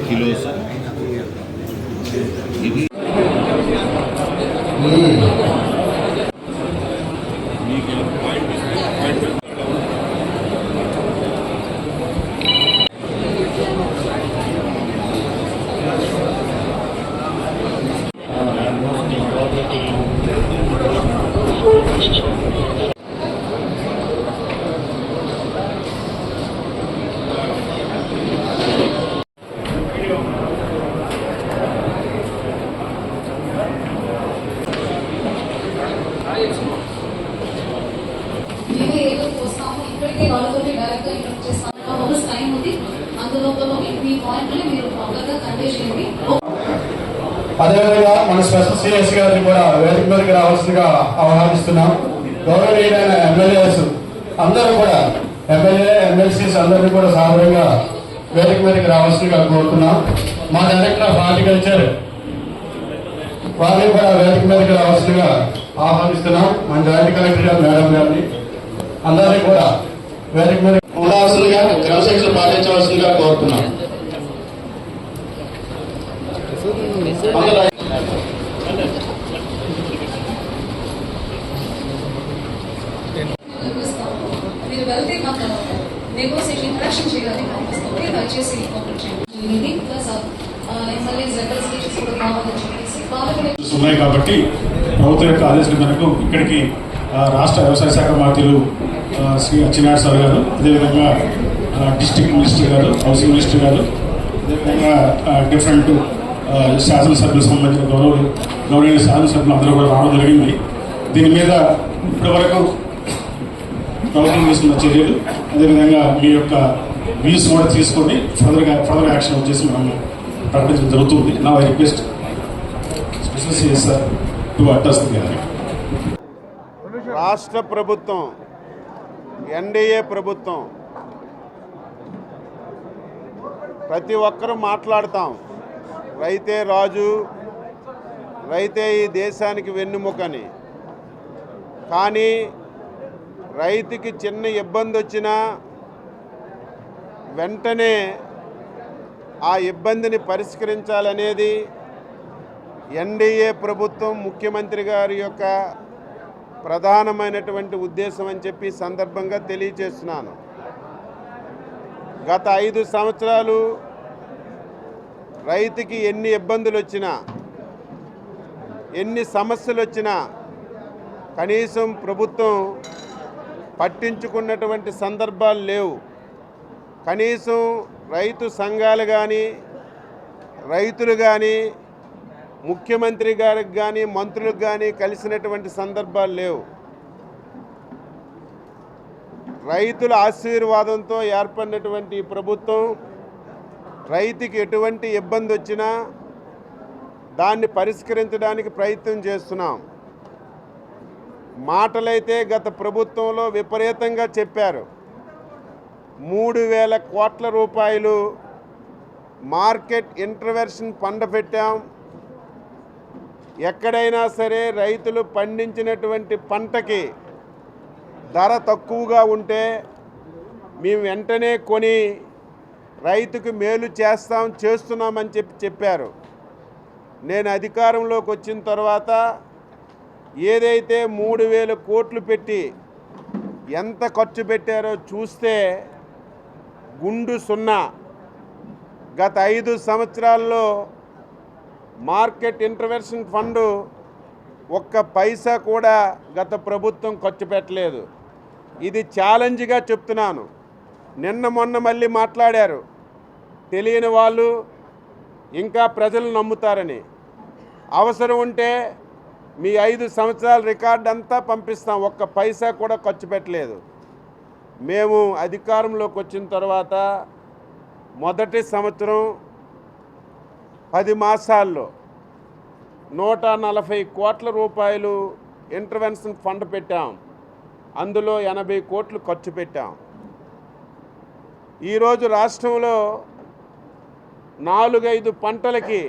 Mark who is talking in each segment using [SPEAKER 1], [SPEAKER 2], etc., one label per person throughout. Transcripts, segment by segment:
[SPEAKER 1] Kilos ఇది
[SPEAKER 2] అదేవిధంగా మన స్పెషల్ సిఎస్ గారిని కూడా వేదిక మీదకి రావాల్సిందిగా ఆహ్వానిస్తున్నాం. గౌరవనీయులైన ఎమ్మెల్యేస్ అందరూ కూడా ఎమ్మెల్యే ఎమ్మెల్సీస్ అందరినీ కూడా సాధారణంగా వేదిక మీదకి రావాల్సిందిగా కోరుతున్నాం. మా డైరెక్టర్ ఆఫ్ హార్టికల్చర్ వారిని కూడా వేదిక మీదకి రావాల్సిందిగా ఆహ్వానిస్తున్నాం. మన జాయింట్ కలెక్టర్ గారు మేడం గారిని అందరినీ కూడా వేదిక మీద ఉండాల్సిందిగా క్రమశిక్షణ పాటించవలసిందిగా కోరుతున్నాం.
[SPEAKER 3] ఉన్నాయి కాబట్టి ప్రభుత్వం యొక్క ఆదేశాల మేరకు ఇక్కడికి రాష్ట్ర వ్యవసాయ శాఖ మంత్రులు శ్రీ అచ్చెన్నాయుడు సార్ గారు, అదేవిధంగా డిస్ట్రిక్ట్ మినిస్టర్ గారు, హౌసింగ్ మినిస్టర్ గారు, అదేవిధంగా డిఫరెంట్ శాసనసభ్యులకు సంబంధించిన గౌరవనీయ శాసనసభ్యులు అందరూ కూడా రావడం జరిగింది. దీని మీద ఇప్పటివరకు ప్రభుత్వం తీసుకున్న చర్యలు, అదేవిధంగా మీ యొక్క వ్యూస్ కూడా తీసుకొని ఫర్దర్ యాక్షన్ వచ్చేసి మనం ప్రకటించడం జరుగుతుంది. నా request special CSR to address the gallery.
[SPEAKER 4] రాష్ట్ర ప్రభుత్వం, ఎన్డీఏ ప్రభుత్వం ప్రతి ఒక్కరూ మాట్లాడతాం, రైతే రాజు, రైతే ఈ దేశానికి వెన్నుముకని. కానీ రైతుకి చిన్న ఇబ్బంది వచ్చినా వెంటనే ఆ ఇబ్బందిని పరిష్కరించాలనేది ఎన్డీఏ ప్రభుత్వం, ముఖ్యమంత్రి గారి యొక్క ప్రధానమైనటువంటి ఉద్దేశం అని చెప్పి సందర్భంగా తెలియజేస్తున్నాను. గత 5 సంవత్సరాలు రైతుకి ఎన్ని ఇబ్బందులు వచ్చినా, ఎన్ని సమస్యలు వచ్చినా కనీసం ప్రభుత్వం పట్టించుకున్నటువంటి సందర్భాలు లేవు. కనీసం రైతు సంఘాలు కానీ, రైతులు కానీ, ముఖ్యమంత్రి గారికి కానీ, మంత్రులకు కానీ కలిసినటువంటి సందర్భాలు లేవు. రైతుల ఆశీర్వాదంతో ఏర్పడినటువంటి ప్రభుత్వం రైతుకి ఎటువంటి ఇబ్బంది వచ్చినా దాన్ని పరిష్కరించడానికి ప్రయత్నం చేస్తున్నాం. మాటలైతే గత ప్రభుత్వంలో విపరీతంగా చెప్పారు. 3,000 కోట్ల రూపాయలు మార్కెట్ ఇంటర్వెన్షన్ ఫండ్ పెట్టాం. ఎక్కడైనా సరే రైతులు పండించినటువంటి పంటకి ధర తక్కువగా ఉంటే మేము వెంటనే కొని రైతుకు మేలు చేస్తున్నామని చెప్పారు. నేను అధికారంలోకి వచ్చిన తర్వాత ఏదైతే 3,000 కోట్లు పెట్టి ఎంత ఖర్చు పెట్టారో చూస్తే గుండు సున్నా. గత 5 సంవత్సరాల్లో మార్కెట్ ఇంటర్వెన్షన్ ఫండ్ ఒక్క పైసా కూడా గత ప్రభుత్వం ఖర్చు పెట్టలేదు. ఇది ఛాలెంజ్గా చెప్తున్నాను. నిన్న మొన్న మళ్ళీ మాట్లాడారు, తెలియని వాళ్ళు ఇంకా ప్రజలు నమ్ముతారని. అవసరం ఉంటే మీ 5 సంవత్సరాల రికార్డు అంతా పంపిస్తాం. ఒక్క పైసా కూడా ఖర్చు పెట్టలేదు. మేము అధికారంలోకి వచ్చిన తర్వాత మొదటి సంవత్సరం 10 మాసాల్లో 140 కోట్ల రూపాయలు ఇంటర్వెన్షన్ ఫండ్ పెట్టాం. అందులో 80 కోట్లు ఖర్చు పెట్టాం. ఈరోజు రాష్ట్రంలో 4-5 పంటలకి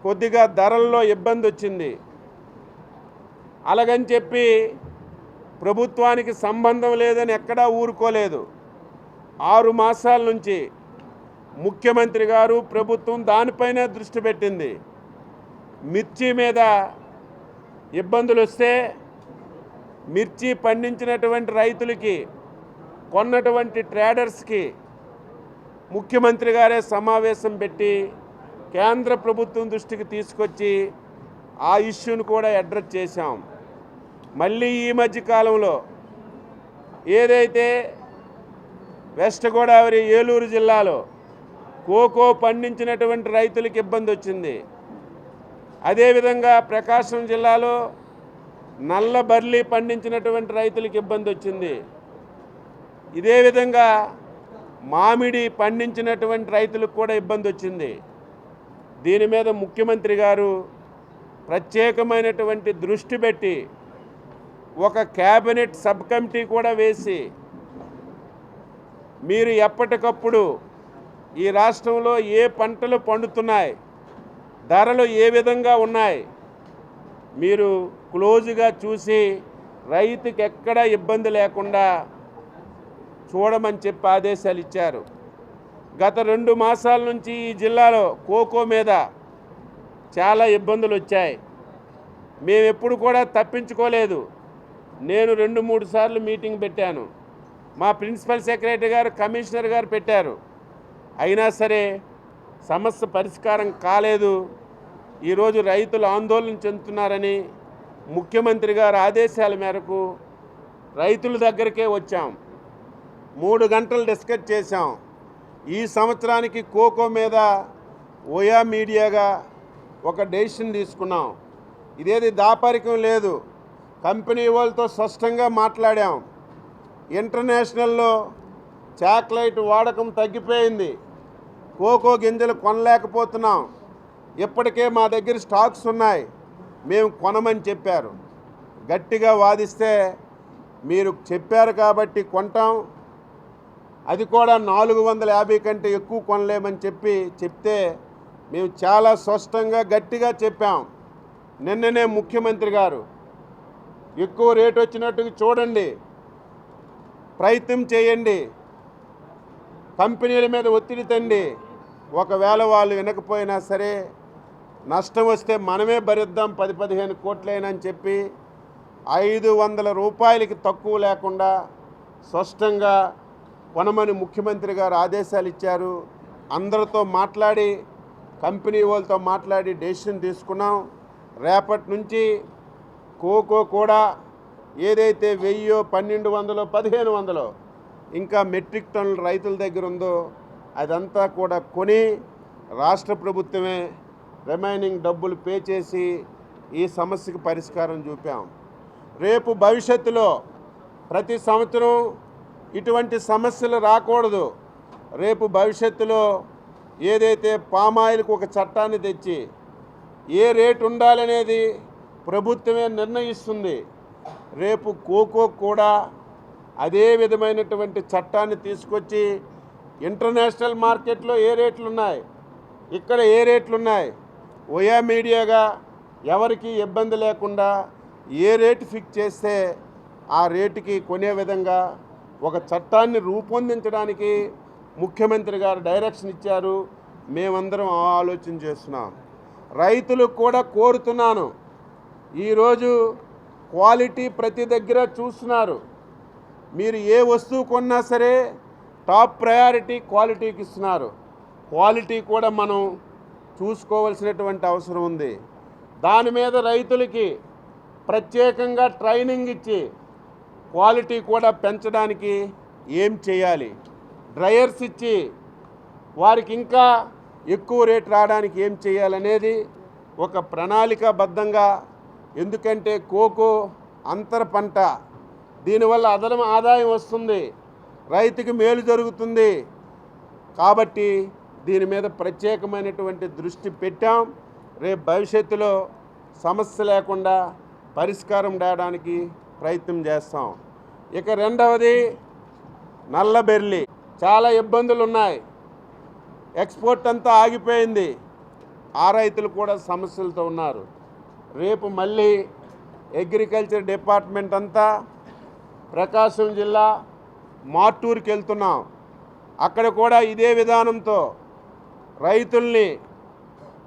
[SPEAKER 4] కొద్దిగా ధరల్లో ఇబ్బంది వచ్చింది. అలాగని చెప్పి ప్రభుత్వానికి సంబంధం లేదని ఎక్కడా ఊరుకోలేదు. 6 మాసాల నుంచి ముఖ్యమంత్రి గారు ప్రభుత్వం దానిపైనే దృష్టి పెట్టింది. మిర్చి మీద ఇబ్బందులు వస్తే మిర్చి పండించినటువంటి రైతులకి, కొన్నటువంటి ట్రేడర్స్కి ముఖ్యమంత్రి గారే సమావేశం పెట్టి కేంద్ర ప్రభుత్వం దృష్టికి తీసుకొచ్చి ఆ ఇష్యూను కూడా అడ్రస్ చేశాం. మళ్ళీ ఈ మధ్య కాలంలో ఏదైతే వెస్ట్ గోదావరి ఏలూరు జిల్లాలో కోకో పండించినటువంటి రైతులకు ఇబ్బంది వచ్చింది. అదేవిధంగా ప్రకాశం జిల్లాలో నల్ల బర్లీ పండించినటువంటి రైతులకు ఇబ్బంది వచ్చింది. ఇదే విధంగా మామిడి పండించినటువంటి రైతులకు కూడా ఇబ్బంది వచ్చింది. దీని మీద ముఖ్యమంత్రి గారు ప్రత్యేకమైనటువంటి దృష్టి పెట్టి ఒక క్యాబినెట్ సబ్ కమిటీ కూడా వేసి మీరు ఎప్పటికప్పుడు ఈ రాష్ట్రంలో ఏ పంటలు పండుతున్నాయి, ధరలు ఏ విధంగా ఉన్నాయి, మీరు క్లోజ్గా చూసి రైతుకి ఎక్కడ ఇబ్బంది లేకుండా చూడమని చెప్పి ఆదేశాలు ఇచ్చారు. గత 2 మాసాల నుంచి ఈ జిల్లాలో కోకో మీద చాలా ఇబ్బందులు వచ్చాయి. మేము ఎప్పుడు కూడా తప్పించుకోలేదు. నేను 2-3 సార్లు మీటింగ్ పెట్టాను. మా ప్రిన్సిపల్ సెక్రటరీ గారు, కమిషనర్ గారు పెట్టారు. అయినా సరే సమస్య పరిష్కారం కాలేదు. ఈరోజు రైతులు ఆందోళన చెందుతున్నారని ముఖ్యమంత్రి గారి ఆదేశాల మేరకు రైతుల దగ్గరికే వచ్చాం. 3 గంటలు డిస్కస్ చేశాం. ఈ సంవత్సరానికి కోకో మీద ఓయా మీడియాగా ఒక డెసిషన్ తీసుకున్నాం. ఇదేది దాపరికం లేదు. కంపెనీ వాళ్ళతో స్పష్టంగా మాట్లాడాం. ఇంటర్నేషనల్లో చాక్లెట్ వాడకం తగ్గిపోయింది. కోకో గింజలు కొనలేకపోతున్నాం. ఇప్పటికే మా దగ్గర స్టాక్స్ ఉన్నాయి, మేము కొనమని చెప్పారు. గట్టిగా వాదిస్తే మీరు చెప్పారు కాబట్టి కొంటాం, అది కూడా 450 కంటే ఎక్కువ కొనలేమని చెప్తే మేము చాలా స్పష్టంగా గట్టిగా చెప్పాం. నిన్ననే ముఖ్యమంత్రి గారు ఎక్కువ రేటు వచ్చినట్టుగా చూడండి, ప్రయత్నం చేయండి, కంపెనీల మీద ఒత్తిడి తండి. ఒకవేళ వాళ్ళు వినకపోయినా సరే నష్టం వస్తే మనమే భరిద్దాం 10-15 కోట్లైనా అని చెప్పి 500 రూపాయలకి తక్కువ లేకుండా స్పష్టంగా కొనమని ముఖ్యమంత్రి గారు ఆదేశాలు ఇచ్చారు. అందరితో మాట్లాడి, కంపెనీ వాళ్ళతో మాట్లాడి డెసిషన్ తీసుకున్నాం. రేపటి నుంచి కోకో కూడా ఏదైతే 1000, 1200, 1500 ఇంకా మెట్రిక్ టన్నులు రైతుల దగ్గర ఉందో అదంతా కూడా కొని రాష్ట్ర ప్రభుత్వమే రిమైనింగ్ డబ్బులు పే చేసి ఈ సమస్యకు పరిష్కారం చూపాం. రేపు భవిష్యత్తులో ప్రతి సంవత్సరం ఇటువంటి సమస్యలు రాకూడదు. రేపు భవిష్యత్తులో ఏదైతే పామాయిల్కి ఒక చట్టాన్ని తెచ్చి ఏ రేటు ఉండాలనేది ప్రభుత్వమే నిర్ణయిస్తుంది. రేపు కోకో కూడా అదే విధమైనటువంటి చట్టాన్ని తీసుకొచ్చి ఇంటర్నేషనల్ మార్కెట్లో ఏ రేట్లు ఉన్నాయి, ఇక్కడ ఏ రేట్లు ఉన్నాయి, ఓయా మీడియాగా ఎవరికి ఇబ్బంది లేకుండా ఏ రేటు ఫిక్స్ చేస్తే ఆ రేటుకి కొనే విధంగా ఒక చట్టాన్ని రూపొందించడానికి ముఖ్యమంత్రి గారు డైరెక్షన్ ఇచ్చారు. మేమందరం ఆలోచన చేస్తున్నాం. రైతులకు కూడా కోరుతున్నాను, ఈరోజు క్వాలిటీ ప్రతి దగ్గర చూస్తున్నారు. మీరు ఏ వస్తువు కొన్నా సరే టాప్ ప్రయారిటీ క్వాలిటీకి ఇస్తున్నారు. క్వాలిటీ కూడా మనం చూసుకోవాల్సినటువంటి అవసరం ఉంది. దాని మీద రైతులకి ప్రత్యేకంగా ట్రైనింగ్ ఇచ్చి క్వాలిటీ కూడా పెంచడానికి ఏం చేయాలి, డ్రయర్స్ ఇచ్చి వారికి ఇంకా ఎక్కువ రేటు రావడానికి ఏం చేయాలనేది ఒక ప్రణాళికాబద్ధంగా, ఎందుకంటే కోకో అంతర పంట, దీనివల్ల అదనపు ఆదాయం వస్తుంది, రైతుకి మేలు జరుగుతుంది. కాబట్టి దీని మీద ప్రత్యేకమైనటువంటి దృష్టి పెట్టాం. రేపు భవిష్యత్తులో సమస్య లేకుండా పరిష్కారం రావడానికి ప్రయత్నం చేస్తాం. ఇక రెండవది నల్ల బెర్లీ. చాలా ఇబ్బందులు ఉన్నాయి. ఎక్స్పోర్ట్ అంతా ఆగిపోయింది. ఆ రైతులు కూడా సమస్యలతో ఉన్నారు. రేపు మళ్ళీ అగ్రికల్చర్ డిపార్ట్మెంట్ అంతా ప్రకాశం జిల్లా మార్టూరుకి వెళ్తున్నాం. అక్కడ కూడా ఇదే విధానంతో రైతుల్ని,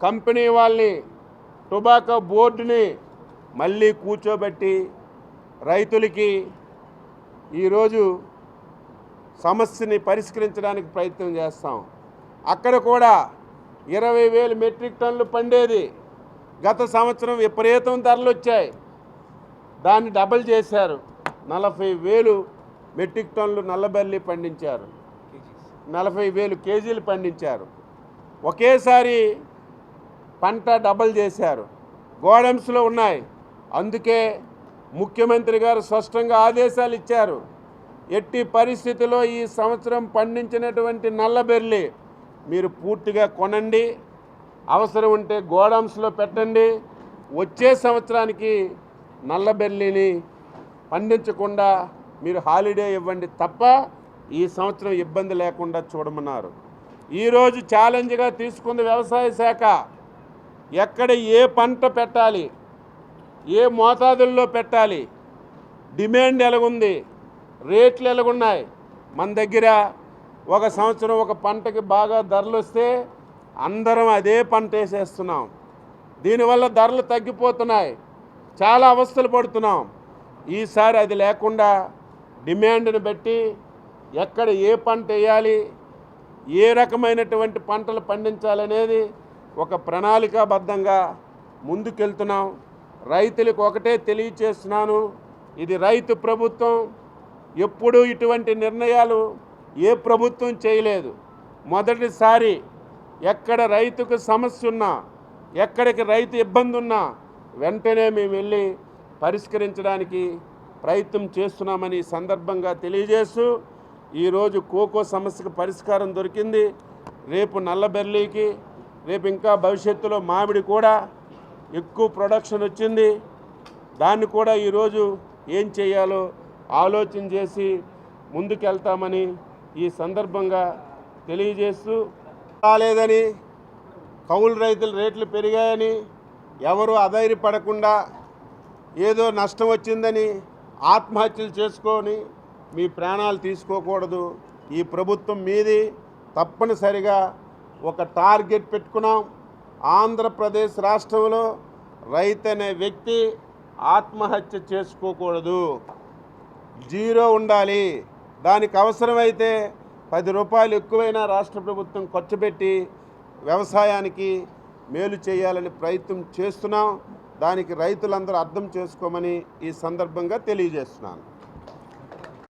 [SPEAKER 4] కంపెనీ వాళ్ళని, టొబాకో బోర్డుని మళ్ళీ కూర్చోబెట్టి రైతులకి ఈరోజు సమస్యని పరిష్కరించడానికి ప్రయత్నం చేస్తాం. అక్కడ కూడా 20,000 మెట్రిక్ టన్నులు పండేది గత సంవత్సరం విపరీతం ధరలు వచ్చాయి, దాన్ని డబల్ చేశారు. 40,000 మెట్రిక్ టన్నులు నల్లబెల్లి పండించారు, 40,000 కేజీలు పండించారు. ఒకేసారి పంట డబల్ చేశారు. గోడమ్స్లో ఉన్నాయి. అందుకే ముఖ్యమంత్రి గారు స్పష్టంగా ఆదేశాలు ఇచ్చారు. ఎట్టి పరిస్థితిలో ఈ సంవత్సరం పండించినటువంటి నల్లబెర్లి మీరు పూర్తిగా కొనండి, అవసరం ఉంటే గోడౌన్స్లో పెట్టండి. వచ్చే సంవత్సరానికి నల్లబెర్లిని పండించకుండా మీరు హాలిడే ఇవ్వండి తప్ప ఈ సంవత్సరం ఇబ్బంది లేకుండా చూడమన్నారు. ఈరోజు ఛాలెంజ్గా తీసుకుంది వ్యవసాయ శాఖ. ఎక్కడ ఏ పంట పెట్టాలి, ఏ మోతాదుల్లో పెట్టాలి, డిమాండ్ ఎలాగుంది, రేట్లు ఎలాగున్నాయి. మన దగ్గర ఒక సంవత్సరం ఒక పంటకి బాగా ధరలు వస్తే అందరం అదే పంట వేసేస్తున్నాం. దీనివల్ల ధరలు తగ్గిపోతున్నాయి, చాలా అవస్థలు పడుతున్నాం. ఈసారి అది లేకుండా డిమాండ్ని బట్టి ఎక్కడ ఏ పంట వేయాలి, ఏ రకమైనటువంటి పంటలు పండించాలనేది ఒక ప్రణాళికాబద్ధంగా ముందుకెళ్తున్నాం. రైతులకు ఒకటే తెలియచేస్తున్నాను, ఇది రైతు ప్రభుత్వం. ఎప్పుడూ ఇటువంటి నిర్ణయాలు ఏ ప్రభుత్వం చేయలేదు. మొదటిసారి ఎక్కడ రైతుకు సమస్య ఉన్నా, ఎక్కడికి రైతు ఇబ్బంది ఉన్నా వెంటనే మేము వెళ్ళి పరిష్కరించడానికి ప్రయత్నం చేస్తున్నామని సందర్భంగా తెలియజేస్తూ, ఈరోజు కోకో సమస్యకు పరిష్కారం దొరికింది. రేపు నల్లబెర్లీకి, రేపు ఇంకా భవిష్యత్తులో మామిడి కూడా ఎక్కువ ప్రొడక్షన్ వచ్చింది. దాన్ని కూడా ఈరోజు ఏం చేయాలో ఆలోచన చేసి ముందుకెళ్తామని ఈ సందర్భంగా తెలియజేస్తూ, రాలేదని, కౌలు రైతుల రేట్లు పెరిగాయని ఎవరు అధైర్యపడకుండా ఏదో నష్టం వచ్చిందని ఆత్మహత్యలు చేసుకొని మీ ప్రాణాలు తీసుకోకూడదు. ఈ ప్రభుత్వం మీది. తప్పనిసరిగా ఒక టార్గెట్ పెట్టుకున్నాం. ఆంధ్రప్రదేశ్ రాష్ట్రంలో రైతు అనే వ్యక్తి ఆత్మహత్య చేసుకోకూడదు, జీరో ఉండాలి. దానికి అవసరమైతే 10 రూపాయలు ఎక్కువైనా రాష్ట్ర ప్రభుత్వం ఖర్చు పెట్టి వ్యవసాయానికి మేలు చేయాలని ప్రయత్నం చేస్తున్నాం. దానికి రైతులందరూ అర్థం చేసుకోమని ఈ సందర్భంగా తెలియజేస్తున్నాను.